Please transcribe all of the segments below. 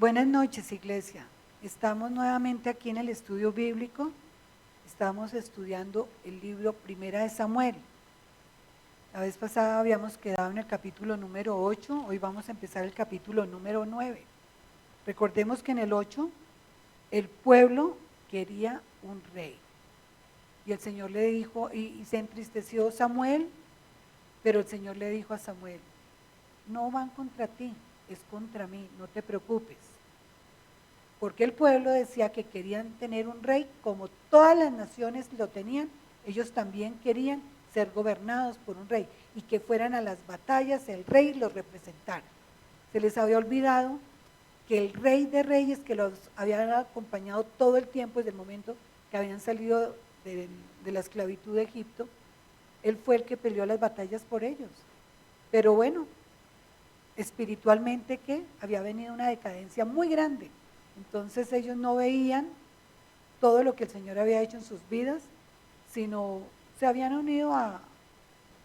Buenas noches, iglesia. Estamos nuevamente aquí en el estudio bíblico. Estamos estudiando el libro Primera de Samuel. La vez pasada habíamos quedado en el capítulo número 8, hoy vamos a empezar el capítulo número 9. Recordemos que en el 8 el pueblo quería un rey. Y el Señor le dijo, y se entristeció Samuel, pero el Señor le dijo a Samuel, no van contra ti, es contra mí, no te preocupes. Porque el pueblo decía que querían tener un rey, como todas las naciones lo tenían, ellos también querían ser gobernados por un rey y que fueran a las batallas, el rey los representara. Se les había olvidado que el rey de reyes que los había acompañado todo el tiempo desde el momento que habían salido de la esclavitud de Egipto, él fue el que peleó las batallas por ellos. Pero bueno, espiritualmente que había venido una decadencia muy grande. Entonces ellos no veían todo lo que el Señor había hecho en sus vidas, sino se habían unido a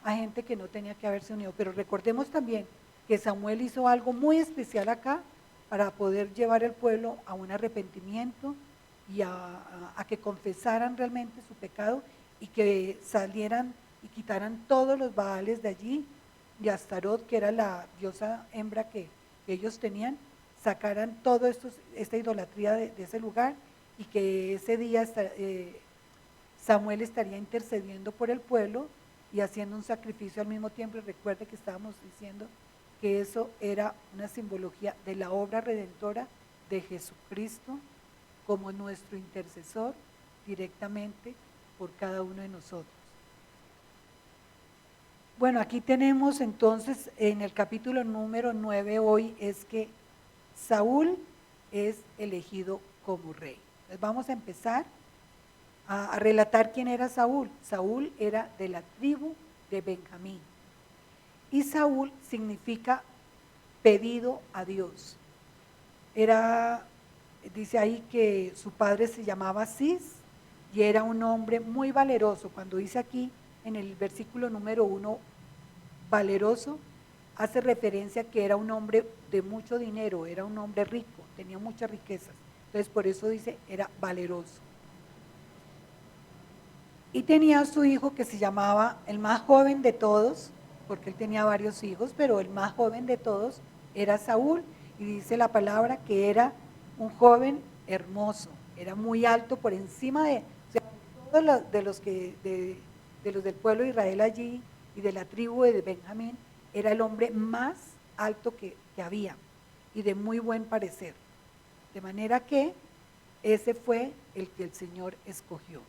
gente que no tenía que haberse unido. Pero recordemos también que Samuel hizo algo muy especial acá para poder llevar al pueblo a un arrepentimiento y a que confesaran realmente su pecado y que salieran y quitaran todos los baales de allí, y Astarot, que era la diosa hembra que ellos tenían, sacaran todo esta idolatría de ese lugar, y que ese día Samuel estaría intercediendo por el pueblo y haciendo un sacrificio al mismo tiempo. Y recuerde que estábamos diciendo que eso era una simbología de la obra redentora de Jesucristo como nuestro intercesor directamente por cada uno de nosotros. Bueno, aquí tenemos entonces en el capítulo número 9 hoy es que Saúl es elegido como rey. Entonces vamos a empezar a relatar quién era Saúl. Saúl era de la tribu de Benjamín. Y Saúl significa pedido a Dios. Dice ahí que su padre se llamaba Cis y era un hombre muy valeroso. Cuando dice aquí en el versículo número 1, valeroso, hace referencia que era un hombre de mucho dinero, era un hombre rico, tenía muchas riquezas. Entonces por eso dice, era valeroso. Y tenía a su hijo que se llamaba, el más joven de todos, porque él tenía varios hijos, pero el más joven de todos era Saúl. Y dice la palabra que era un joven hermoso, era muy alto por encima de, o sea, todos de los del pueblo de Israel allí y de la tribu de Benjamín, era el hombre más alto que había y de muy buen parecer. De manera que ese fue el que el Señor escogió.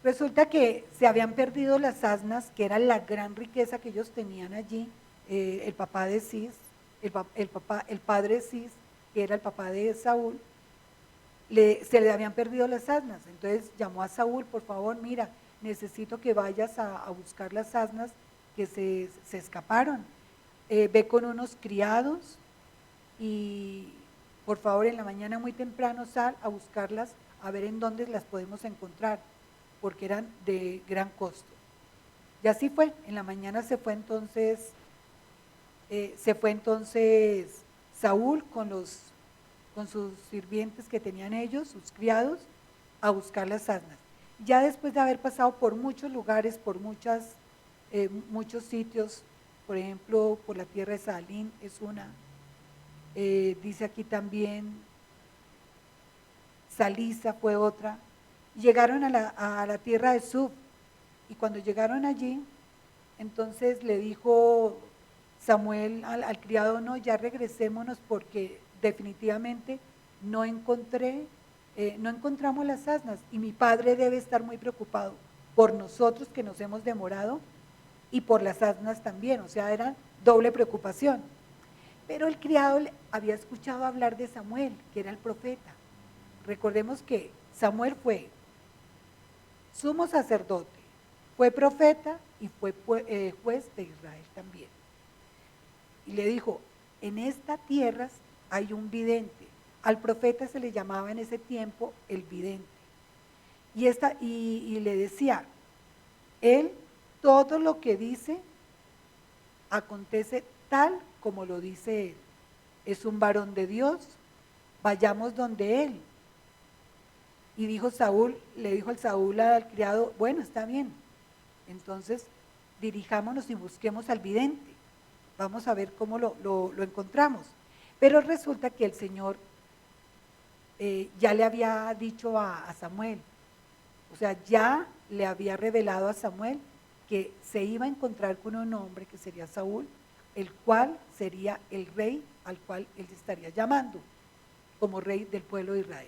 Resulta que se habían perdido las asnas, que era la gran riqueza que ellos tenían allí. El papá de Cis, el padre de Cis, que era el papá de Saúl, se le habían perdido las asnas. Entonces llamó a Saúl, por favor, mira, necesito que vayas a buscar las asnas que se escaparon. Ve con unos criados y por favor en la mañana muy temprano sal a buscarlas, a ver en dónde las podemos encontrar, porque eran de gran costo. Y así fue, en la mañana se fue entonces Saúl con sus sirvientes que tenían ellos, sus criados, a buscar las asnas. Ya después de haber pasado por muchos lugares, por muchos sitios, por ejemplo, por la tierra de Saalín es una, dice aquí también, Salisa fue otra. Llegaron a la tierra de Suf, y cuando llegaron allí, entonces le dijo Samuel al criado, no, ya regresémonos porque definitivamente no encontramos las asnas y mi padre debe estar muy preocupado por nosotros que nos hemos demorado y por las asnas también, o sea, era doble preocupación. Pero el criado había escuchado hablar de Samuel, que era el profeta. Recordemos que Samuel fue sumo sacerdote, fue profeta y fue juez de Israel también. Y le dijo, en estas tierras hay un vidente. Al profeta se le llamaba en ese tiempo el vidente. Y le decía, él todo lo que dice acontece tal como lo dice él. es un varón de Dios, vayamos donde él. Y dijo Saúl, le dijo el Saúl al criado, bueno, está bien, entonces dirijámonos y busquemos al vidente, vamos a ver cómo lo encontramos. Pero resulta que el Señor ya le había dicho a Samuel, o sea, ya le había revelado a Samuel que se iba a encontrar con un hombre que sería Saúl, el cual sería el rey al cual él se estaría llamando como rey del pueblo de Israel.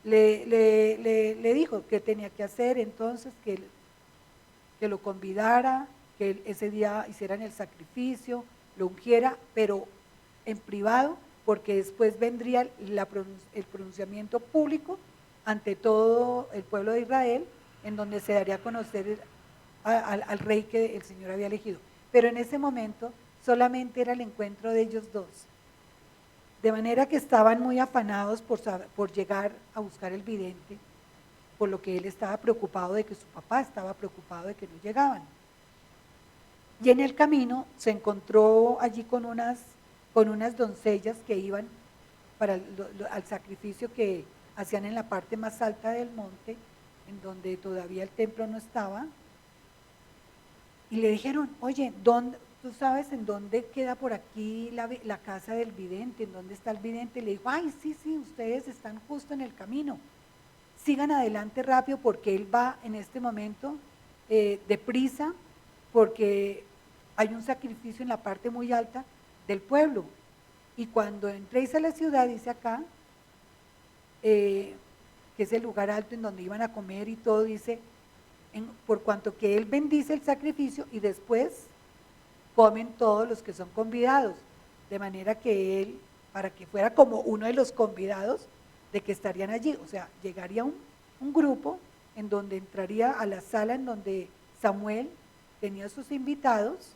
Le dijo qué tenía que hacer, entonces que lo convidara, que ese día hicieran el sacrificio, lo ungiera, pero en privado, porque después vendría el pronunciamiento público ante todo el pueblo de Israel, en donde se daría a conocer al rey que el Señor había elegido. Pero en ese momento solamente era el encuentro de ellos dos. De manera que estaban muy afanados por llegar a buscar el vidente, por lo que él estaba preocupado de que su papá estaba preocupado de que no llegaban. Y en el camino se encontró allí con unas doncellas que iban al sacrificio que hacían en la parte más alta del monte, en donde todavía el templo no estaba, y le dijeron, oye, ¿tú sabes en dónde queda por aquí la casa del vidente? ¿En dónde está el vidente? Y le dijo, ay, sí, ustedes están justo en el camino, sigan adelante rápido porque él va en este momento deprisa, porque hay un sacrificio en la parte muy alta del pueblo. Y cuando entréis a la ciudad, dice acá, que es el lugar alto en donde iban a comer y todo, dice, por cuanto que él bendice el sacrificio y después comen todos los que son convidados, de manera que él, para que fuera como uno de los convidados, de que estarían allí, o sea, llegaría un grupo en donde entraría a la sala en donde Samuel tenía sus invitados,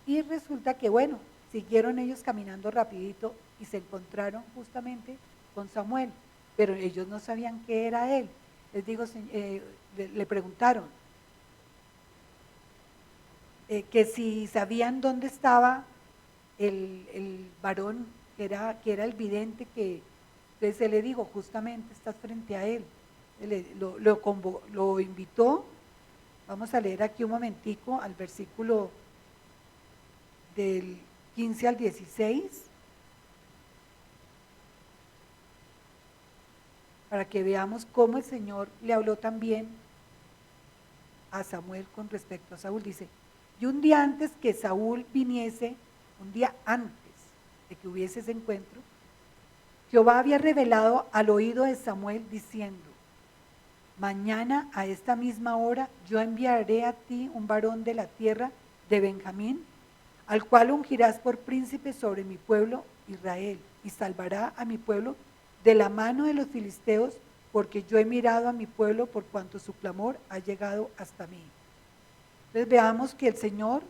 y resulta que bueno, siguieron ellos caminando rapidito y se encontraron justamente con Samuel, pero ellos no sabían qué era él. Les digo, le preguntaron que si sabían dónde estaba el varón que era el vidente, que entonces se le dijo, justamente estás frente a él. Lo invitó. Vamos a leer aquí un momentico al versículo del 15 al 16, para que veamos cómo el Señor le habló también a Samuel con respecto a Saúl. Dice, y un día antes que Saúl viniese, un día antes de que hubiese ese encuentro, Jehová había revelado al oído de Samuel diciendo, mañana a esta misma hora yo enviaré a ti un varón de la tierra de Benjamín, al cual ungirás por príncipe sobre mi pueblo Israel, y salvará a mi pueblo de la mano de los filisteos, porque yo he mirado a mi pueblo por cuanto su clamor ha llegado hasta mí. Entonces veamos que el Señor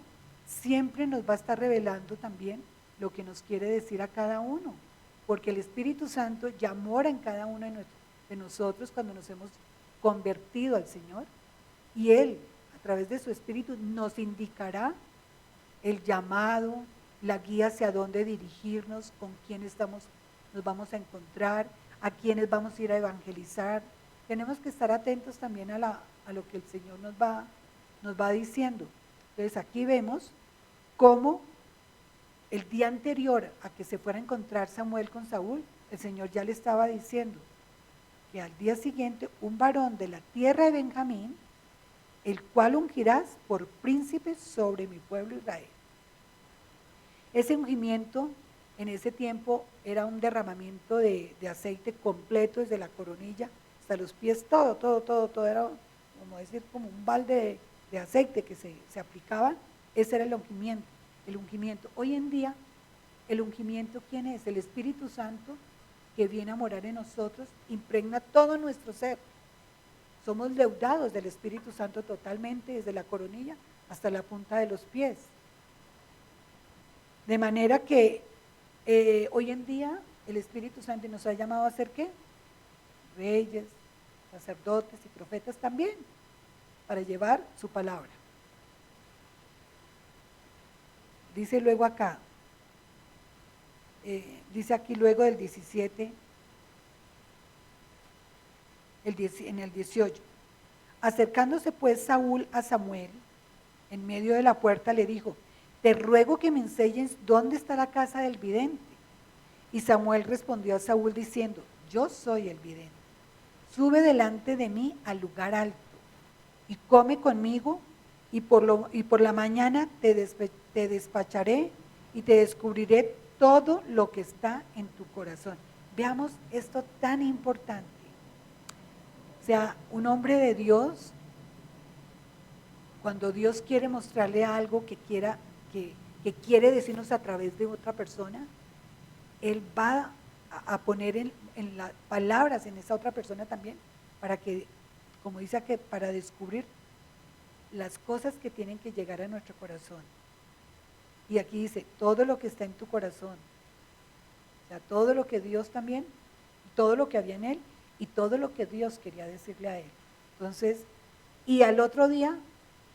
siempre nos va a estar revelando también lo que nos quiere decir a cada uno, porque el Espíritu Santo ya mora en cada uno de nosotros cuando nos hemos convertido al Señor, y Él, a través de su Espíritu, nos indicará el llamado, la guía hacia dónde dirigirnos, con quién nos vamos a encontrar, a quiénes vamos a ir a evangelizar. Tenemos que estar atentos también a lo que el Señor nos va diciendo. Entonces aquí vemos cómo el día anterior a que se fuera a encontrar Samuel con Saúl, el Señor ya le estaba diciendo que al día siguiente un varón de la tierra de Benjamín, el cual ungirás por príncipe sobre mi pueblo Israel. Ese ungimiento en ese tiempo era un derramamiento de aceite completo desde la coronilla hasta los pies, todo era como decir como un balde de aceite que se aplicaba. Ese era el ungimiento. Hoy en día, el ungimiento, ¿quién es? El Espíritu Santo, que viene a morar en nosotros, impregna todo nuestro ser. Somos leudados del Espíritu Santo totalmente, desde la coronilla hasta la punta de los pies. De manera que hoy en día el Espíritu Santo nos ha llamado a ser ¿qué? Reyes, sacerdotes y profetas también, para llevar su palabra. Dice luego acá, dice aquí luego del 17, en el 18. Acercándose pues Saúl a Samuel, en medio de la puerta le dijo, te ruego que me enseñes dónde está la casa del vidente. Y Samuel respondió a Saúl diciendo, yo soy el vidente. Sube delante de mí al lugar alto y come conmigo y por la mañana te despacharé y te descubriré todo lo que está en tu corazón. Veamos esto tan importante. O sea, un hombre de Dios, cuando Dios quiere mostrarle algo que quiere decirnos a través de otra persona, Él va a poner en las palabras en esa otra persona también, para que, como dice aquí, para descubrir las cosas que tienen que llegar a nuestro corazón. Y aquí dice, todo lo que está en tu corazón, o sea, todo lo que Dios también, todo lo que había en él y todo lo que Dios quería decirle a él. Entonces, y al otro día,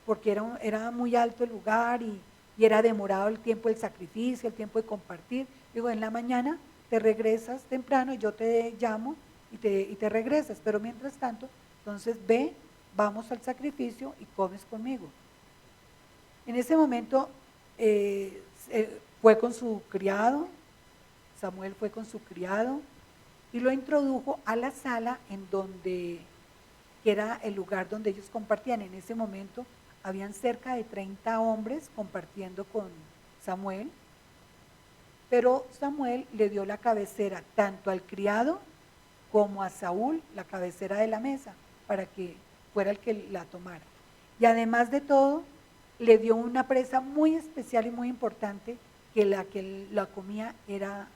porque era muy alto el lugar y era demorado el tiempo del sacrificio, el tiempo de compartir, digo, en la mañana te regresas temprano y yo te llamo y te regresas, pero mientras tanto, entonces ve, vamos al sacrificio y comes conmigo. En ese momento fue con su criado, Samuel fue con su criado y lo introdujo a la sala en donde, que era el lugar donde ellos compartían. En ese momento habían cerca de 30 hombres compartiendo con Samuel, pero Samuel le dio la cabecera tanto al criado como a Saúl, la cabecera de la mesa, para que fuera el que la tomara. Y además de todo, le dio una presa muy especial y muy importante, que la comía era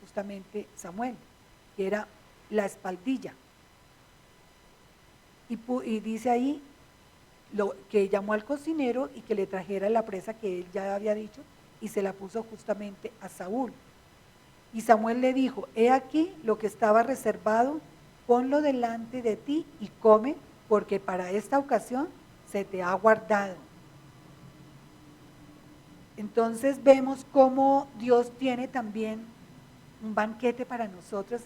justamente Samuel, que era la espaldilla. Y dice ahí que llamó al cocinero y que le trajera la presa que él ya había dicho y se la puso justamente a Saúl. Y Samuel le dijo, he aquí lo que estaba reservado, ponlo delante de ti y come, porque para esta ocasión se te ha guardado. Entonces vemos cómo Dios tiene también un banquete para nosotros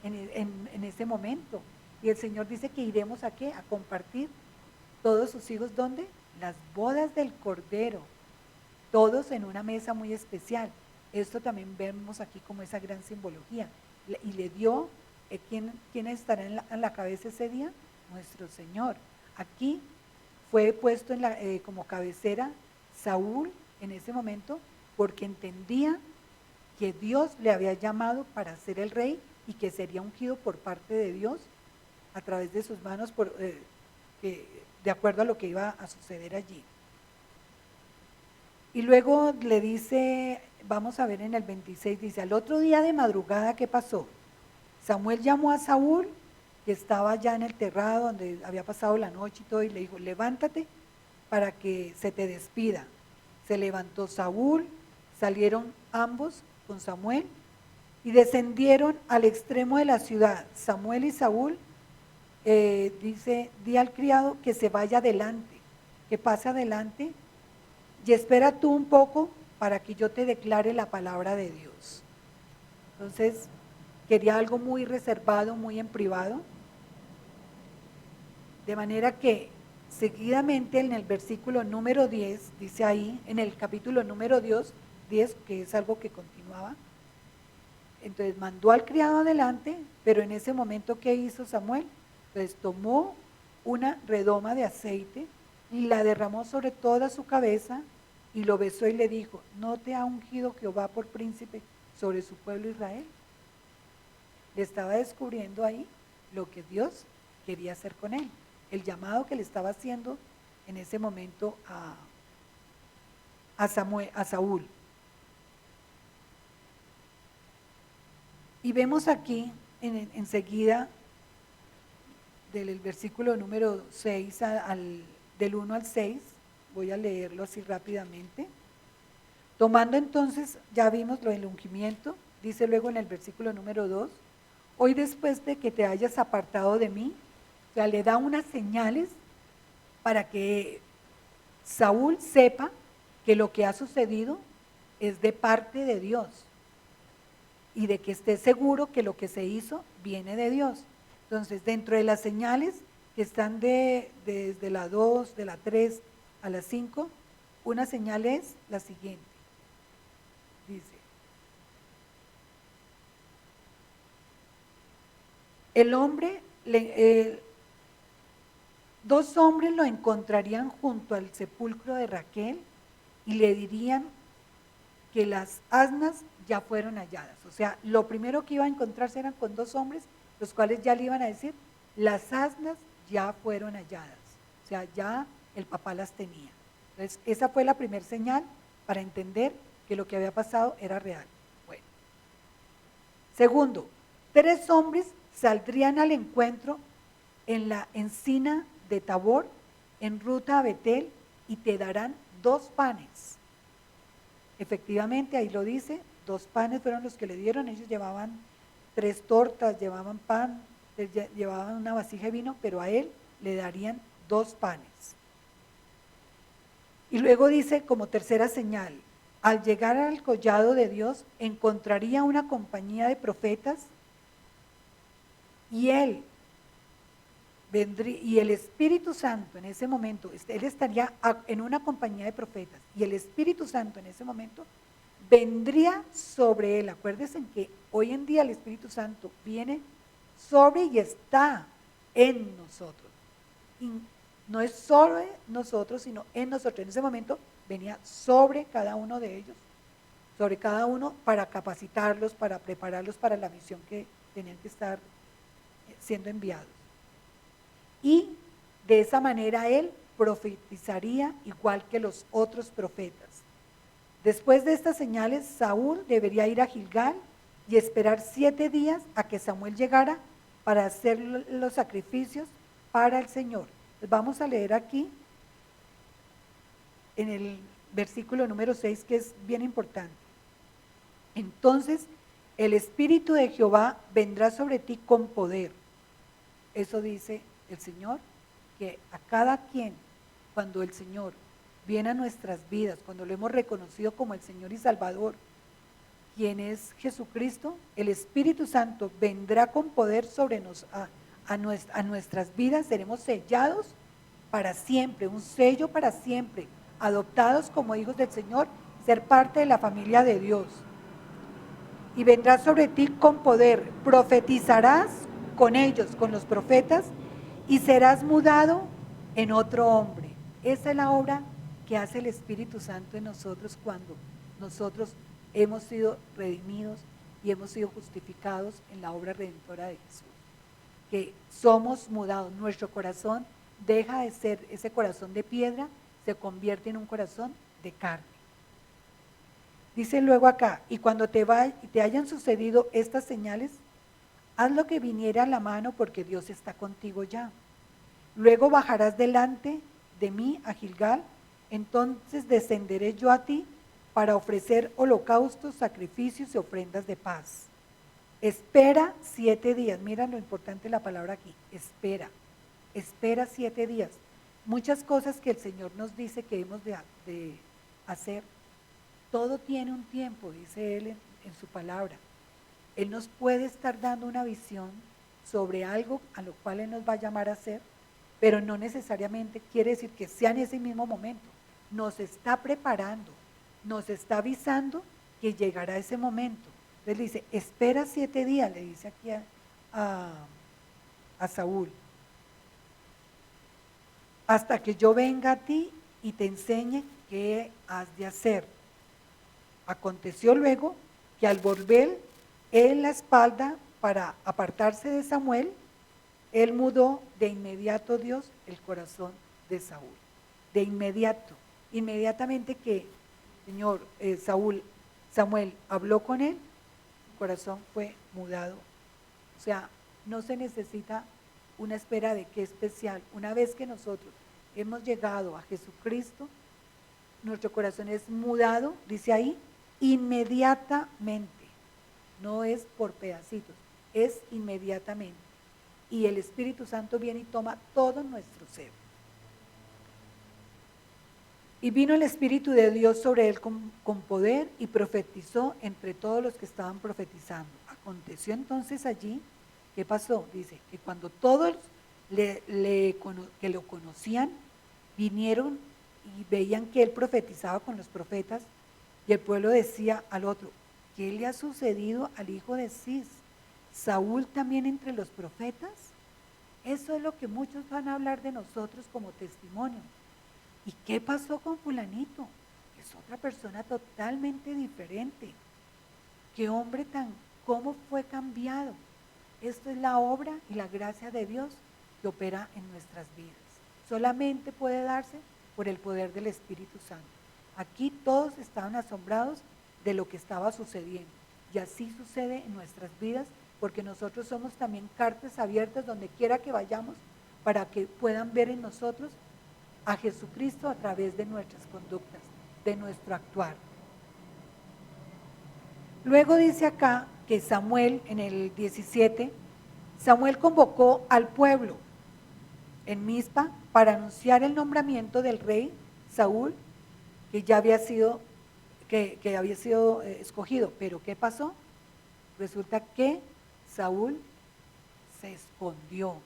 en ese momento. Y el Señor dice que iremos ¿a qué? A compartir todos sus hijos, ¿dónde? Las bodas del Cordero, todos en una mesa muy especial. Esto también vemos aquí como esa gran simbología. Y le dio, ¿quién estará en la cabeza ese día? Nuestro Señor. Aquí fue puesto como cabecera Saúl en ese momento, porque entendía que Dios le había llamado para ser el rey y que sería ungido por parte de Dios a través de sus manos, de acuerdo a lo que iba a suceder allí. Y luego le dice, vamos a ver en el 26, dice, al otro día de madrugada, ¿qué pasó? Samuel llamó a Saúl, que estaba ya en el terrado donde había pasado la noche y todo, y le dijo, levántate para que se te despida. Se levantó Saúl, salieron ambos con Samuel y descendieron al extremo de la ciudad. Samuel y Saúl, dice, di al criado que se vaya adelante, que pase adelante y espera tú un poco para que yo te declare la palabra de Dios. Entonces, quería algo muy reservado, muy en privado, de manera que seguidamente en el versículo número 10, dice ahí, en el capítulo número 10, que es algo que continuaba, entonces mandó al criado adelante, pero en ese momento, ¿qué hizo Samuel? Entonces tomó una redoma de aceite y la derramó sobre toda su cabeza y lo besó y le dijo, ¿no te ha ungido Jehová por príncipe sobre su pueblo Israel? Le estaba descubriendo ahí lo que Dios quería hacer con él, el llamado que le estaba haciendo en ese momento a Saúl. Y vemos aquí enseguida del versículo número 6 del 1 al 6, voy a leerlo así rápidamente. Tomando entonces, ya vimos lo del ungimiento, dice luego en el versículo número 2, hoy después de que te hayas apartado de mí, o sea, le da unas señales para que Saúl sepa que lo que ha sucedido es de parte de Dios. y de que esté seguro que lo que se hizo viene de Dios. Entonces, dentro de las señales que están desde la 2, de la 3 a la 5, una señal es la siguiente. Dice, dos hombres lo encontrarían junto al sepulcro de Raquel y le dirían que las asnas ya fueron halladas. O sea, lo primero que iba a encontrarse eran con dos hombres, los cuales ya le iban a decir, las asnas ya fueron halladas. O sea, ya el papá las tenía. Entonces, esa fue la primera señal para entender que lo que había pasado era real. Bueno. Segundo, 3 hombres saldrían al encuentro en la encina de Tabor, en ruta a Betel, y te darán 2 panes. Efectivamente, ahí lo dice, 2 panes fueron los que le dieron, ellos llevaban 3 tortas, llevaban pan, llevaban una vasija de vino, pero a él le darían 2 panes. Y luego dice como tercera señal, al llegar al collado de Dios, encontraría una compañía de profetas y él vendría, y el Espíritu Santo en ese momento, él estaría en una compañía de profetas y el Espíritu Santo en ese momento vendría sobre él. Acuérdense que hoy en día el Espíritu Santo viene sobre y está en nosotros. Y no es solo en nosotros, sino en nosotros. En ese momento venía sobre cada uno de ellos, sobre cada uno para capacitarlos, para prepararlos para la misión que tenían que estar siendo enviados. Y de esa manera él profetizaría igual que los otros profetas. Después de estas señales, Saúl debería ir a Gilgal y esperar 7 días a que Samuel llegara para hacer los sacrificios para el Señor. Pues vamos a leer aquí en el versículo número 6, que es bien importante. Entonces, el Espíritu de Jehová vendrá sobre ti con poder. Eso dice el Señor, que a cada quien, cuando el Señor viene a nuestras vidas, cuando lo hemos reconocido como el Señor y Salvador, quien es Jesucristo, el Espíritu Santo vendrá con poder sobre a nuestras vidas, seremos sellados para siempre, un sello para siempre, adoptados como hijos del Señor, ser parte de la familia de Dios. Y vendrá sobre ti con poder, profetizarás con ellos, con los profetas, y serás mudado en otro hombre. Esa es la obra que hace el Espíritu Santo en nosotros cuando nosotros hemos sido redimidos y hemos sido justificados en la obra redentora de Jesús. Que somos mudados, nuestro corazón deja de ser ese corazón de piedra, se convierte en un corazón de carne. Dice luego acá, y cuando te hayan sucedido estas señales, haz lo que viniera a la mano porque Dios está contigo ya. Luego bajarás delante de mí a Gilgal, entonces descenderé yo a ti para ofrecer holocaustos, sacrificios y ofrendas de paz. Espera 7 días, mira lo importante de la palabra aquí, espera 7 días. Muchas cosas que el Señor nos dice que hemos de hacer, todo tiene un tiempo, dice Él en su palabra. Él nos puede estar dando una visión sobre algo a lo cual Él nos va a llamar a hacer, pero no necesariamente quiere decir que sea en ese mismo momento. Nos está preparando, nos está avisando que llegará ese momento. Entonces le dice, espera 7 días, le dice aquí a Saúl, hasta que yo venga a ti y te enseñe qué has de hacer. Aconteció luego que al volver él la espalda para apartarse de Samuel, él mudó de inmediato Dios el corazón de Saúl. De inmediato, inmediatamente que Samuel habló con él, el corazón fue mudado. O sea, no se necesita una espera de qué especial. Una vez que nosotros hemos llegado a Jesucristo, nuestro corazón es mudado, dice ahí, inmediatamente. No es por pedacitos, es inmediatamente. Y el Espíritu Santo viene y toma todo nuestro ser. Y vino el Espíritu de Dios sobre él con poder y profetizó entre todos los que estaban profetizando. Aconteció entonces allí, ¿qué pasó? Dice que cuando todos que lo conocían vinieron y veían que él profetizaba con los profetas, y el pueblo decía al otro: ¿qué le ha sucedido al hijo de Cis? ¿Saúl también entre los profetas? Eso es lo que muchos van a hablar de nosotros como testimonio. ¿Y qué pasó con fulanito? Es otra persona totalmente diferente. ¿Qué hombre cómo fue cambiado? Esto es la obra y la gracia de Dios que opera en nuestras vidas. Solamente puede darse por el poder del Espíritu Santo. Aquí todos estaban asombrados de lo que estaba sucediendo. Y así sucede en nuestras vidas, porque nosotros somos también cartas abiertas donde quiera que vayamos, para que puedan ver en nosotros a Jesucristo a través de nuestras conductas, de nuestro actuar. Luego dice acá que Samuel, en el 17, Samuel convocó al pueblo en Mizpa para anunciar el nombramiento del rey Saúl, que ya había sido, que había sido escogido. Pero ¿qué pasó? Resulta que Saúl se escondió.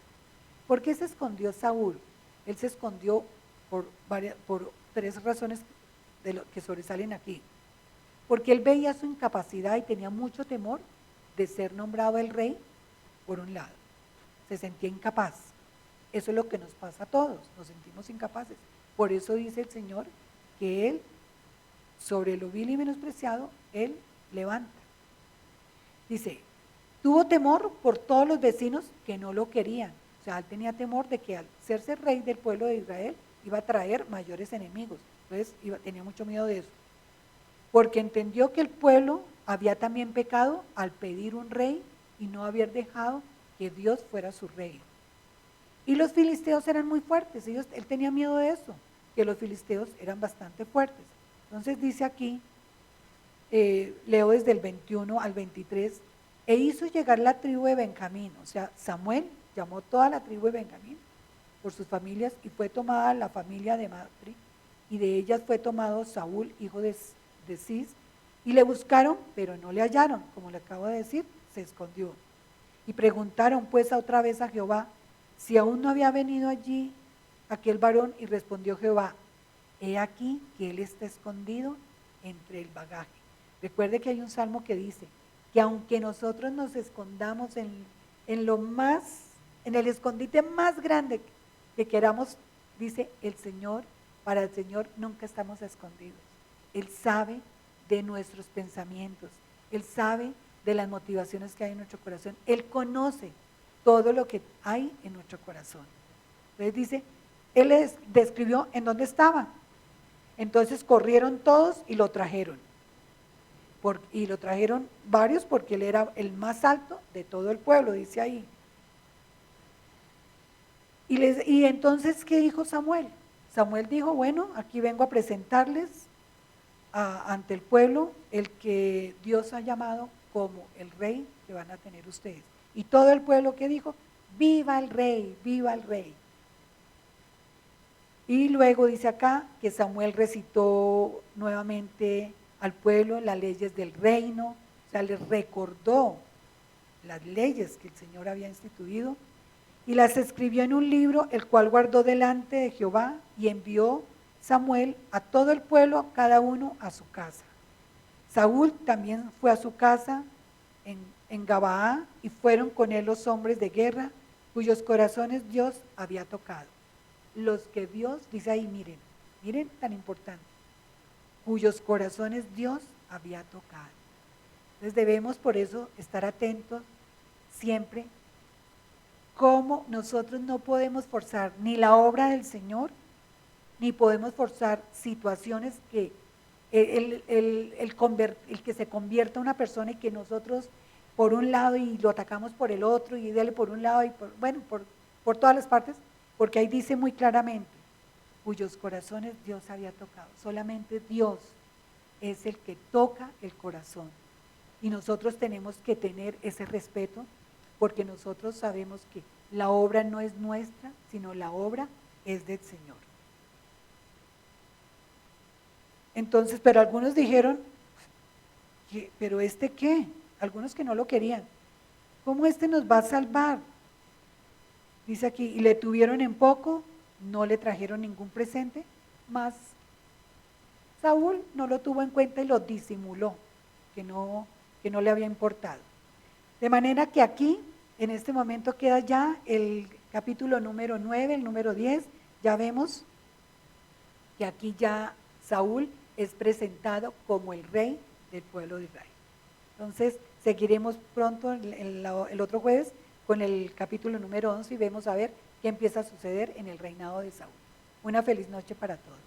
¿Por qué se escondió Saúl? Él se escondió por tres razones de lo que sobresalen aquí. Porque él veía su incapacidad y tenía mucho temor de ser nombrado el rey, por un lado. Se sentía incapaz. Eso es lo que nos pasa a todos, nos sentimos incapaces. Por eso dice el Señor que Él, sobre lo vil y menospreciado, Él levanta. Dice, tuvo temor por todos los vecinos que no lo querían. O sea, él tenía temor de que al serse rey del pueblo de Israel iba a traer mayores enemigos. Entonces tenía mucho miedo de eso. Porque entendió que el pueblo había también pecado al pedir un rey y no haber dejado que Dios fuera su rey. Y los filisteos eran muy fuertes, él tenía miedo de eso, que los filisteos eran bastante fuertes. Entonces dice aquí, leo desde el 21 al 23, e hizo llegar la tribu de Benjamín. O sea, Samuel llamó toda la tribu de Benjamín por sus familias, y fue tomada la familia de Matri, y de ellas fue tomado Saúl, hijo de Cis, y le buscaron, pero no le hallaron, como le acabo de decir, se escondió. Y preguntaron pues otra vez a Jehová si aún no había venido allí aquel varón, y respondió Jehová: he aquí que él está escondido entre el bagaje. Recuerde que hay un salmo que dice que aunque nosotros nos escondamos en lo más, en el escondite más grande que queramos, dice el Señor, para el Señor nunca estamos escondidos. Él sabe de nuestros pensamientos, Él sabe de las motivaciones que hay en nuestro corazón, Él conoce todo lo que hay en nuestro corazón. Entonces dice, Él les describió en dónde estaba. Entonces corrieron todos y lo trajeron. Y lo trajeron varios, porque él era el más alto de todo el pueblo, dice ahí. Y entonces, ¿qué dijo Samuel? Samuel dijo, bueno, aquí vengo a presentarles ante el pueblo el que Dios ha llamado como el rey que van a tener ustedes. Y todo el pueblo, ¿qué dijo? ¡Viva el rey! ¡Viva el rey! Y luego dice acá que Samuel recitó nuevamente al pueblo las leyes del reino, o sea, les recordó las leyes que el Señor había instituido, y las escribió en un libro, el cual guardó delante de Jehová, y envió Samuel a todo el pueblo, cada uno a su casa. Saúl también fue a su casa en Gabaa, y fueron con él los hombres de guerra, cuyos corazones Dios había tocado. Los que Dios, dice ahí, miren tan importante, cuyos corazones Dios había tocado. Entonces debemos por eso estar atentos siempre, como nosotros no podemos forzar ni la obra del Señor, ni podemos forzar situaciones que el que se convierta una persona, y que nosotros por un lado y lo atacamos por el otro, y dele por un lado y por todas las partes, porque ahí dice muy claramente, cuyos corazones Dios había tocado. Solamente Dios es el que toca el corazón, y nosotros tenemos que tener ese respeto, porque nosotros sabemos que la obra no es nuestra, sino la obra es del Señor. Entonces, pero algunos dijeron, ¿pero este qué? Algunos que no lo querían. ¿Cómo este nos va a salvar? Dice aquí, y le tuvieron en poco, no le trajeron ningún presente, más Saúl no lo tuvo en cuenta y lo disimuló, que no le había importado. De manera que aquí, en este momento queda ya el capítulo número 9, el número 10, ya vemos que aquí ya Saúl es presentado como el rey del pueblo de Israel. Entonces, seguiremos pronto el otro jueves con el capítulo número 11 y vemos a ver qué empieza a suceder en el reinado de Saúl. Una feliz noche para todos.